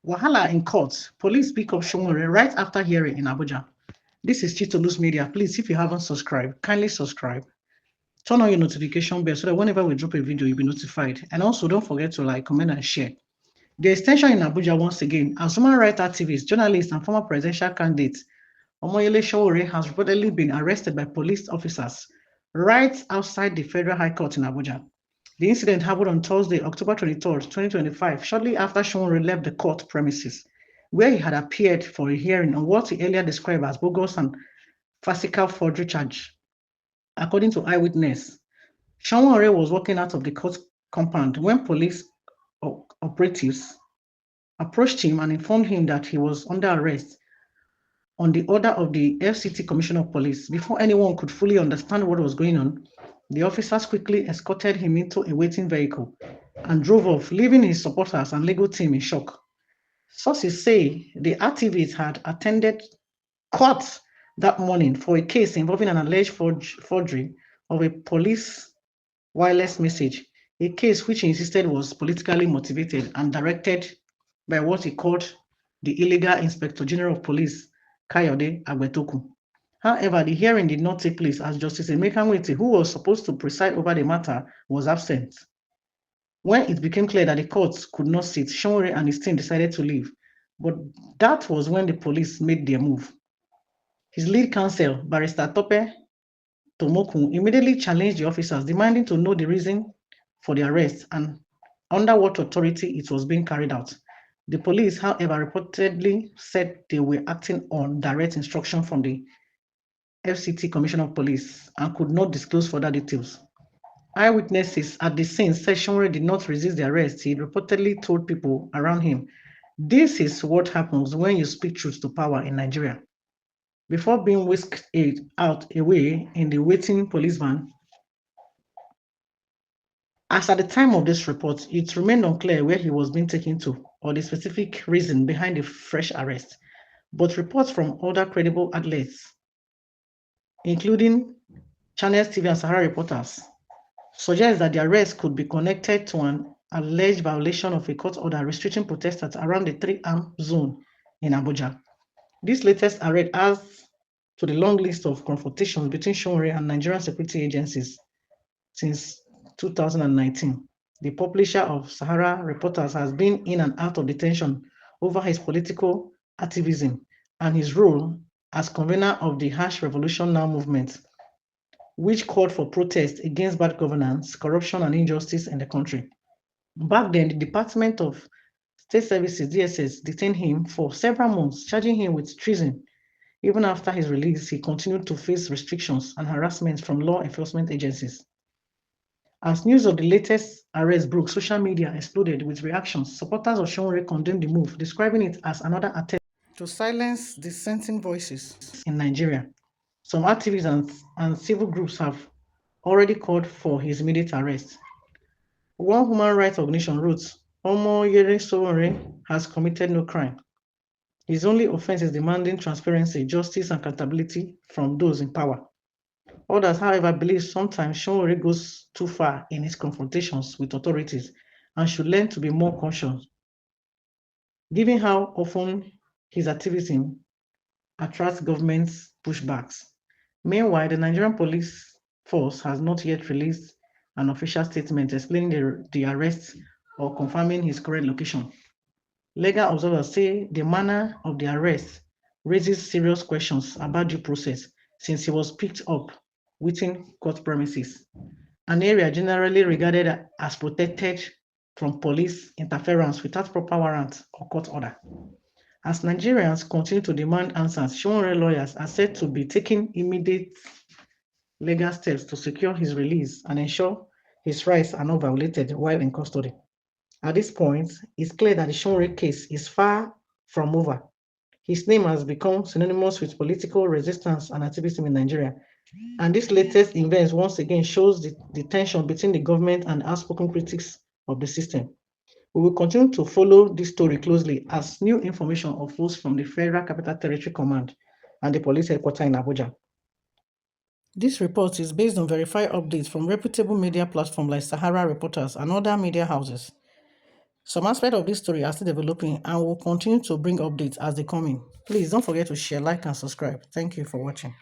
Wahala in court. Police pick up Sowore right after hearing in Abuja. This is Chitolu's Media. Please, if you haven't subscribed, kindly subscribe. Turn on your notification bell so that whenever we drop a video, you'll be notified. And also, don't forget to like, comment, and share. The extension in Abuja once again, as human rights activist, journalist, and former presidential candidate, Omoyele Sowore has reportedly been arrested by police officers right outside the Federal High Court in Abuja. The incident happened on Thursday, October 23rd, 2025, shortly after Sowore left the court premises, where he had appeared for a hearing on what he earlier described as bogus and farcical forgery charge. According to eyewitness, Sowore was walking out of the court compound when police operatives approached him and informed him that he was under arrest on the order of the FCT Commissioner of Police. Before anyone could fully understand what was going on, the officers quickly escorted him into a waiting vehicle and drove off, leaving his supporters and legal team in shock. Sources say the activist had attended court that morning for a case involving an alleged forgery of a police wireless message, a case which he insisted was politically motivated and directed by what he called the illegal Inspector General of Police, Kayode Agbetoku. However, the hearing did not take place as Justice Emeka Nwite, who was supposed to preside over the matter, was absent. When it became clear that the court could not sit, Sowore and his team decided to leave. But that was when the police made their move. His lead counsel, Barrister Tope Tomoku, immediately challenged the officers, demanding to know the reason for the arrest and under what authority it was being carried out. The police, however, reportedly said they were acting on direct instruction from the FCT Commissioner of Police and could not disclose further details. Eyewitnesses at the scene said Sowore did not resist the arrest. He reportedly told people around him, "This is what happens when you speak truth to power in Nigeria." Before being whisked out away in the waiting police van, as at the time of this report, it remained unclear where he was being taken to or the specific reason behind the fresh arrest. But reports from other credible outlets, including Channels TV and SaharaReporters, suggest that the arrest could be connected to an alleged violation of a court order restricting protesters around the 3-arm zone in Abuja. This latest arrest adds to the long list of confrontations between Sowore and Nigerian security agencies since 2019. The publisher of SaharaReporters has been in and out of detention over his political activism and his role as convener of the Harsh Revolution Now movement, which called for protests against bad governance, corruption, and injustice in the country. Back then, the Department of State Services, DSS, detained him for several months, charging him with treason. Even after his release, he continued to face restrictions and harassment from law enforcement agencies. As news of the latest arrest broke, social media exploded with reactions. Supporters of Sowore condemned the move, describing it as another attempt to silence dissenting voices in Nigeria. Some activists and civil groups have already called for his immediate arrest. One human rights organization wrote, "Omoyele Sowore has committed no crime. His only offense is demanding transparency, justice, and accountability from those in power." Others, however, believe sometimes Sowore goes too far in his confrontations with authorities and should learn to be more cautious, given how often his activism attracts government pushbacks. Meanwhile, the Nigerian police force has not yet released an official statement explaining the arrest or confirming his current location. Legal observers say the manner of the arrest raises serious questions about due process since he was picked up within court premises, an area generally regarded as protected from police interference without proper warrant or court order. As Nigerians continue to demand answers, Sowore lawyers are said to be taking immediate legal steps to secure his release and ensure his rights are not violated while in custody. At this point, it's clear that the Sowore case is far from over. His name has become synonymous with political resistance and activism in Nigeria. And this latest event once again shows the tension between the government and outspoken critics of the system. We will continue to follow this story closely as new information unfolds from the Federal Capital Territory Command and the police headquarters in Abuja. This report is based on verified updates from reputable media platforms like SaharaReporters and other media houses. Some aspects of this story are still developing and will continue to bring updates as they come in. Please don't forget to share, like, and subscribe. Thank you for watching.